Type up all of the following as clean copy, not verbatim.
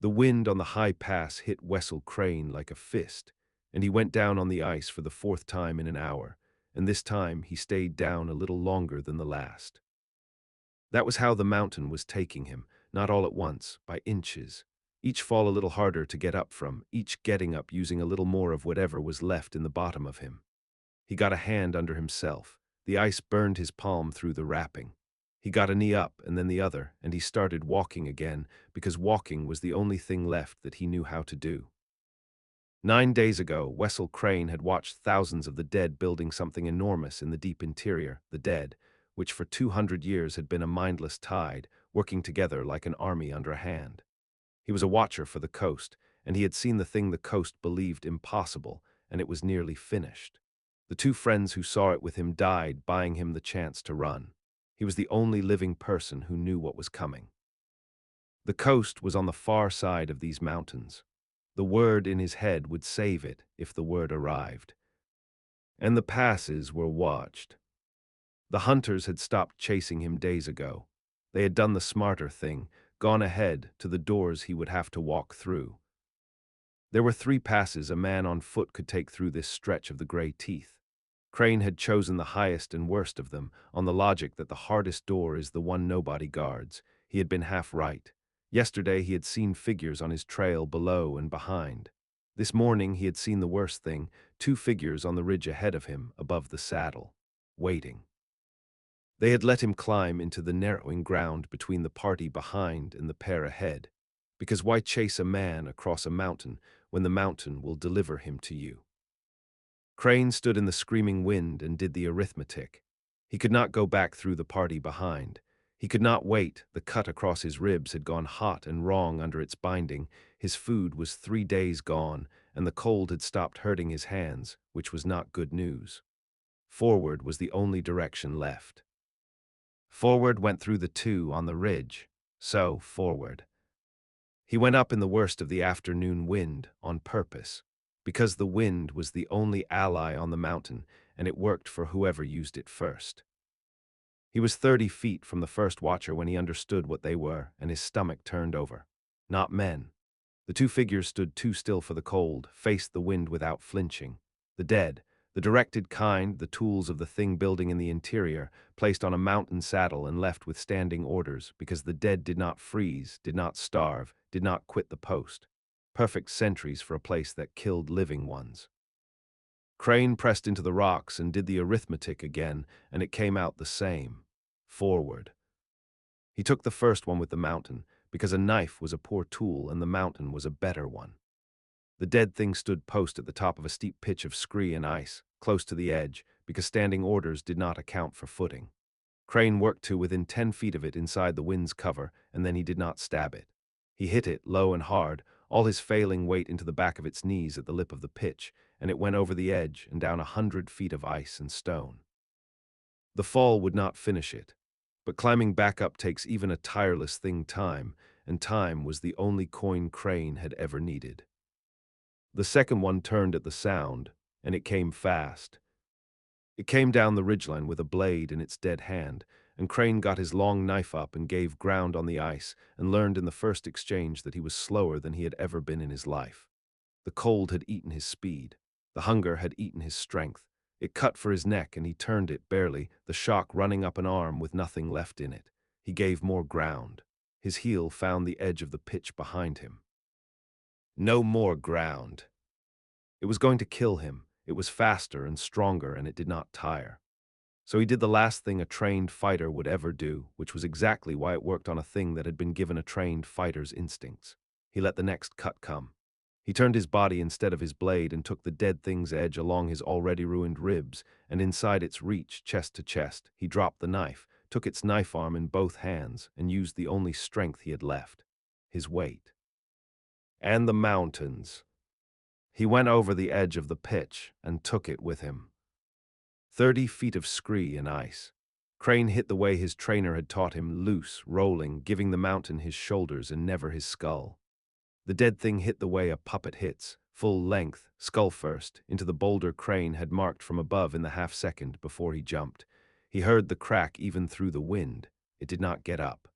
The wind on the high pass hit Wessel Crane like a fist, and he went down on the ice for the fourth time in an hour, and this time he stayed down a little longer than the last. That was how the mountain was taking him, not all at once, by inches. Each fall a little harder to get up from, each getting up using a little more of whatever was left in the bottom of him. He got a hand under himself. The ice burned his palm through the wrapping. He got a knee up and then the other, and he started walking again, because walking was the only thing left that he knew how to do. 9 days ago, Wessel Crane had watched thousands of the dead building something enormous in the deep interior, the dead, which for 200 years had been a mindless tide, working together like an army under a hand. He was a watcher for the coast, and he had seen the thing the coast believed impossible, and it was nearly finished. The two friends who saw it with him died, buying him the chance to run. He was the only living person who knew what was coming. The coast was on the far side of these mountains. The word in his head would save it if the word arrived. And the passes were watched. The hunters had stopped chasing him days ago. They had done the smarter thing, gone ahead to the doors he would have to walk through. There were 3 passes a man on foot could take through this stretch of the gray teeth. Crane had chosen the highest and worst of them, on the logic that the hardest door is the one nobody guards. He had been half right. Yesterday he had seen figures on his trail below and behind. This morning he had seen the worst thing, 2 figures on the ridge ahead of him, above the saddle, waiting. They had let him climb into the narrowing ground between the party behind and the pair ahead, because why chase a man across a mountain when the mountain will deliver him to you? Crane stood in the screaming wind and did the arithmetic. He could not go back through the party behind. He could not wait. The cut across his ribs had gone hot and wrong under its binding. His food was 3 days gone, and the cold had stopped hurting his hands, which was not good news. Forward was the only direction left. Forward went through the 2 on the ridge. So, forward. He went up in the worst of the afternoon wind, on purpose, because the wind was the only ally on the mountain, and it worked for whoever used it first. He was 30 feet from the first watcher when he understood what they were, and his stomach turned over. Not men. The 2 figures stood too still for the cold, faced the wind without flinching. The dead, the directed kind, the tools of the thing building in the interior, placed on a mountain saddle and left with standing orders, because the dead did not freeze, did not starve, did not quit the post. Perfect sentries for a place that killed living ones. Crane pressed into the rocks and did the arithmetic again, and it came out the same. Forward. He took the first one with the mountain, because a knife was a poor tool and the mountain was a better one. The dead thing stood post at the top of a steep pitch of scree and ice, close to the edge, because standing orders did not account for footing. Crane worked to within 10 feet of it inside the wind's cover, and then he did not stab it. He hit it low and hard, all his failing weight into the back of its knees at the lip of the pitch, and it went over the edge and down 100 feet of ice and stone. The fall would not finish it, but climbing back up takes even a tireless thing time, and time was the only coin Crane had ever needed. The second one turned at the sound, and it came fast. It came down the ridgeline with a blade in its dead hand, and Crane got his long knife up and gave ground on the ice, and learned in the first exchange that he was slower than he had ever been in his life. The cold had eaten his speed. The hunger had eaten his strength. It cut for his neck, and he turned it barely, the shock running up an arm with nothing left in it. He gave more ground. His heel found the edge of the pitch behind him. No more ground. It was going to kill him. It was faster and stronger, and it did not tire. So he did the last thing a trained fighter would ever do, which was exactly why it worked on a thing that had been given a trained fighter's instincts. He let the next cut come. He turned his body instead of his blade and took the dead thing's edge along his already ruined ribs, and inside its reach, chest to chest, he dropped the knife, took its knife arm in both hands, and used the only strength he had left, his weight. And the mountains. He went over the edge of the pitch and took it with him. 30 feet of scree and ice. Crane hit the way his trainer had taught him, loose, rolling, giving the mountain his shoulders and never his skull. The dead thing hit the way a puppet hits, full length, skull first, into the boulder Crane had marked from above in the half-second before he jumped. He heard the crack even through the wind. It did not get up.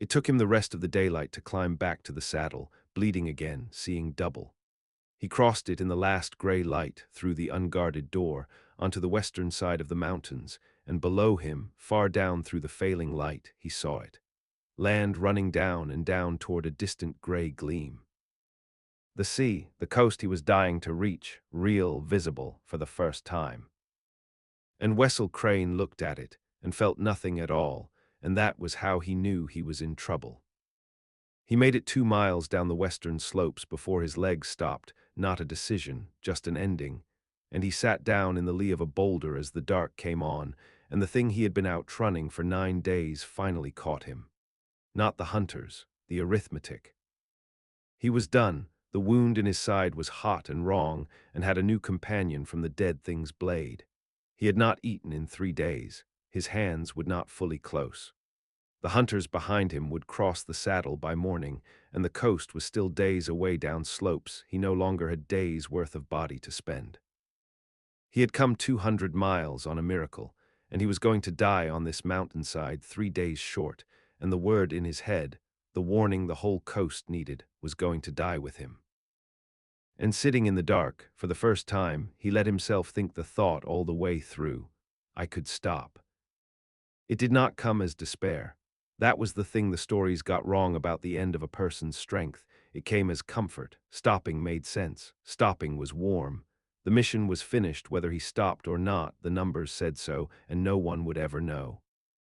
It took him the rest of the daylight to climb back to the saddle, bleeding again, seeing double. He crossed it in the last gray light, through the unguarded door, onto the western side of the mountains, and below him, far down through the failing light, he saw it. Land running down and down toward a distant gray gleam. The sea, the coast he was dying to reach, real, visible, for the first time. And Wessel Crane looked at it, and felt nothing at all, and that was how he knew he was in trouble. He made it 2 miles down the western slopes before his legs stopped, not a decision, just an ending, and he sat down in the lee of a boulder as the dark came on, and the thing he had been out trunning for 9 days finally caught him. Not the hunters, the arithmetic. He was done. The wound in his side was hot and wrong, and had a new companion from the dead thing's blade. He had not eaten in 3 days. His hands would not fully close. The hunters behind him would cross the saddle by morning, and the coast was still days away down slopes. He no longer had days' worth of body to spend. He had come 200 miles on a miracle, and he was going to die on this mountainside 3 days short, and the word in his head, the warning the whole coast needed, was going to die with him. And sitting in the dark, for the first time, he let himself think the thought all the way through. I could stop. It did not come as despair. That was the thing the stories got wrong about the end of a person's strength. It came as comfort. Stopping made sense. Stopping was warm. The mission was finished whether he stopped or not. The numbers said so, and no one would ever know.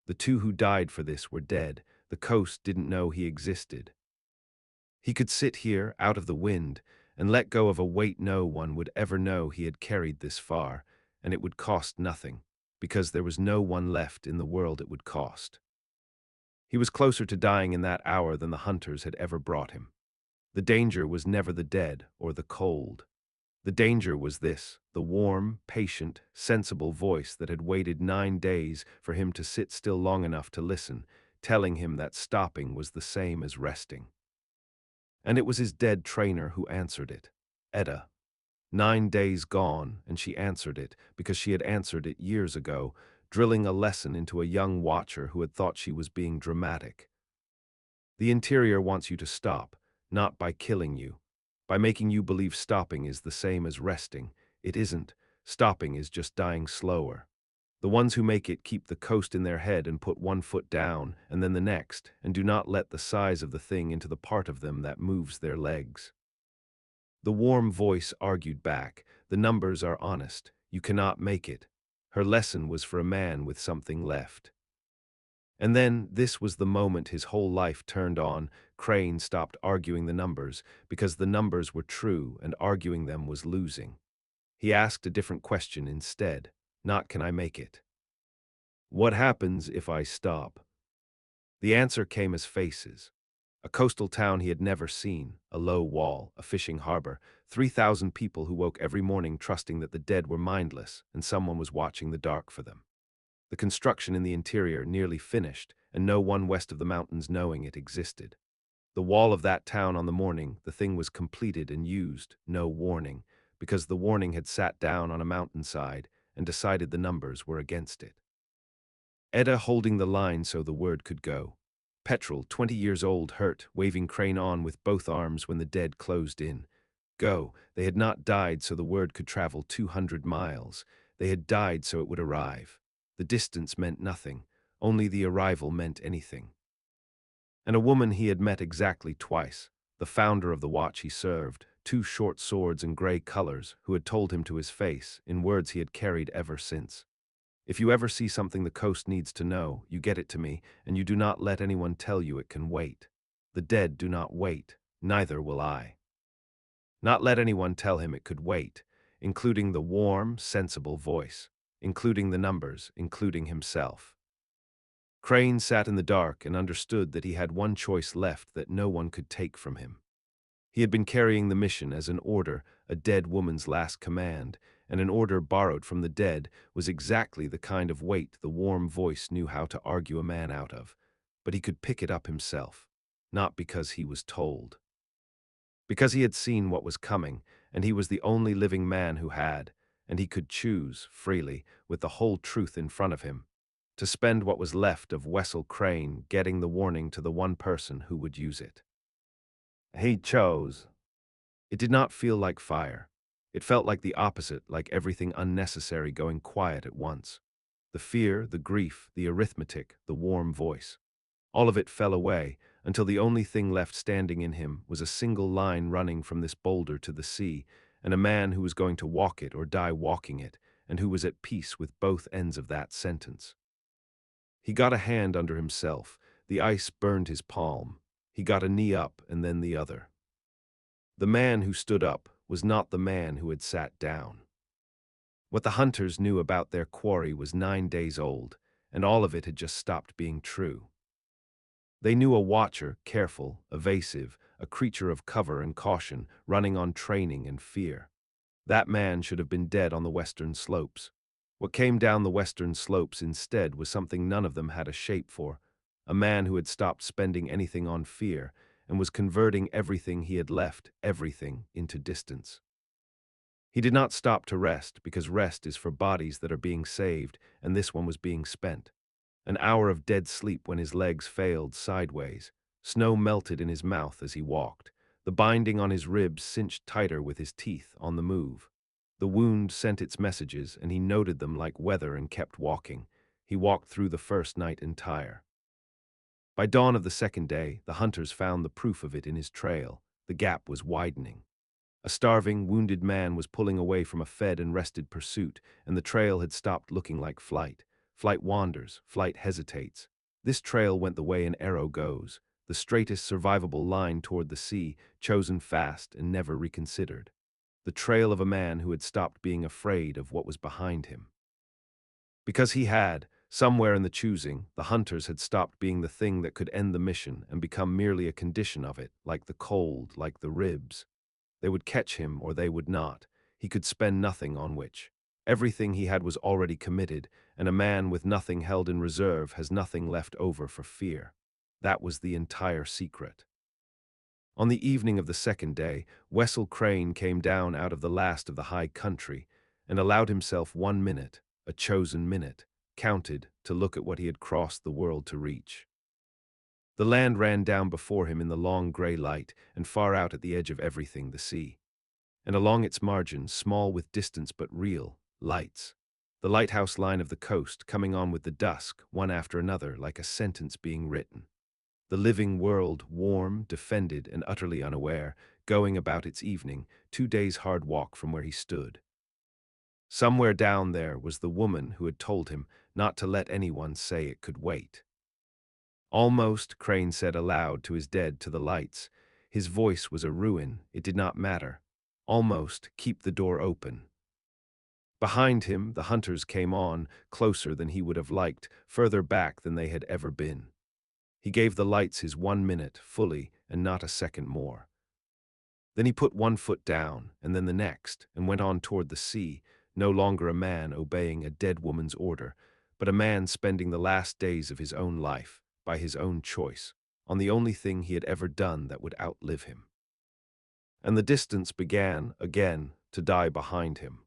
The two who died for this were dead. The coast didn't know he existed. He could sit here, out of the wind, and let go of a weight no one would ever know he had carried this far, and it would cost nothing, because there was no one left in the world it would cost. He was closer to dying in that hour than the hunters had ever brought him. The danger was never the dead or the cold. The danger was this, the warm, patient, sensible voice that had waited 9 days for him to sit still long enough to listen, telling him that stopping was the same as resting. And it was his dead trainer who answered it, Edda. 9 days gone, and she answered it, because she had answered it years ago, drilling a lesson into a young watcher who had thought she was being dramatic. The interior wants you to stop, not by killing you, by making you believe stopping is the same as resting. It isn't. Stopping is just dying slower. The ones who make it keep the coast in their head and put one foot down, and then the next, and do not let the size of the thing into the part of them that moves their legs. The warm voice argued back, the numbers are honest, you cannot make it. Her lesson was for a man with something left. And then, this was the moment his whole life turned on. Crane stopped arguing the numbers, because the numbers were true and arguing them was losing. He asked a different question instead, not can I make it? What happens if I stop? The answer came as faces. A coastal town he had never seen, a low wall, a fishing harbor, 3,000 people who woke every morning trusting that the dead were mindless and someone was watching the dark for them. The construction in the interior nearly finished, and no one west of the mountains knowing it existed. The wall of that town on the morning the thing was completed and used, no warning, because the warning had sat down on a mountainside and decided the numbers were against it. Edda holding the line so the word could go. Petrel, 20 years old, hurt, waving Crane on with both arms when the dead closed in. Go. They had not died so the word could travel 200 miles. They had died so it would arrive. The distance meant nothing. Only the arrival meant anything. And a woman he had met exactly twice, the founder of the watch he served, 2 short swords in gray colors, who had told him to his face, in words he had carried ever since. If you ever see something the coast needs to know, you get it to me, and you do not let anyone tell you it can wait. The dead do not wait, neither will I. Not let anyone tell him it could wait, including the warm, sensible voice, including the numbers, including himself. Crane sat in the dark and understood that he had one choice left that no one could take from him. He had been carrying the mission as an order, a dead woman's last command, and an order borrowed from the dead was exactly the kind of weight the warm voice knew how to argue a man out of, but he could pick it up himself, not because he was told. Because he had seen what was coming, and he was the only living man who had, and he could choose, freely, with the whole truth in front of him. to spend what was left of Wessel Crane getting the warning to the one person who would use it. He chose. It did not feel like fire. It felt like the opposite, like everything unnecessary going quiet at once. The fear, the grief, the arithmetic, the warm voice. All of it fell away until the only thing left standing in him was a single line running from this boulder to the sea, and a man who was going to walk it or die walking it, and who was at peace with both ends of that sentence. He got a hand under himself. The ice burned his palm. He got a knee up and then the other. The man who stood up was not the man who had sat down. What the hunters knew about their quarry was 9 days old, and all of it had just stopped being true. They knew a watcher, careful, evasive, a creature of cover and caution, running on training and fear. That man should have been dead on the western slopes. What came down the western slopes instead was something none of them had a shape for, a man who had stopped spending anything on fear and was converting everything he had left, everything, into distance. He did not stop to rest, because rest is for bodies that are being saved, and this one was being spent. An hour of dead sleep when his legs failed sideways. Snow melted in his mouth as he walked. The binding on his ribs cinched tighter with his teeth on the move. The wound sent its messages, and he noted them like weather and kept walking. He walked through the first night entire. By dawn of the second day, the hunters found the proof of it in his trail. The gap was widening. A starving, wounded man was pulling away from a fed and rested pursuit, and the trail had stopped looking like flight. Flight wanders, flight hesitates. This trail went the way an arrow goes, the straightest survivable line toward the sea, chosen fast and never reconsidered. The trail of a man who had stopped being afraid of what was behind him. Because he had, somewhere in the choosing, the hunters had stopped being the thing that could end the mission and become merely a condition of it, like the cold, like the ribs. They would catch him or they would not. He could spend nothing on which. Everything he had was already committed, and a man with nothing held in reserve has nothing left over for fear. That was the entire secret. On the evening of the second day, Wessel Crane came down out of the last of the high country and allowed himself 1 minute, a chosen minute, counted, to look at what he had crossed the world to reach. The land ran down before him in the long gray light, and far out at the edge of everything, the sea. And along its margins, small with distance but real, lights. The lighthouse line of the coast coming on with the dusk, one after another, like a sentence being written. The living world, warm, defended, and utterly unaware, going about its evening, 2 days' hard walk from where he stood. Somewhere down there was the woman who had told him not to let anyone say it could wait. Almost, Crane said aloud to his dead, to the lights. His voice was a ruin, it did not matter. Almost, keep the door open. Behind him, the hunters came on, closer than he would have liked, further back than they had ever been. He gave the lights his 1 minute, fully, and not a second more. Then he put one foot down, and then the next, and went on toward the sea, no longer a man obeying a dead woman's order, but a man spending the last days of his own life, by his own choice, on the only thing he had ever done that would outlive him. And the distance began, again, to die behind him.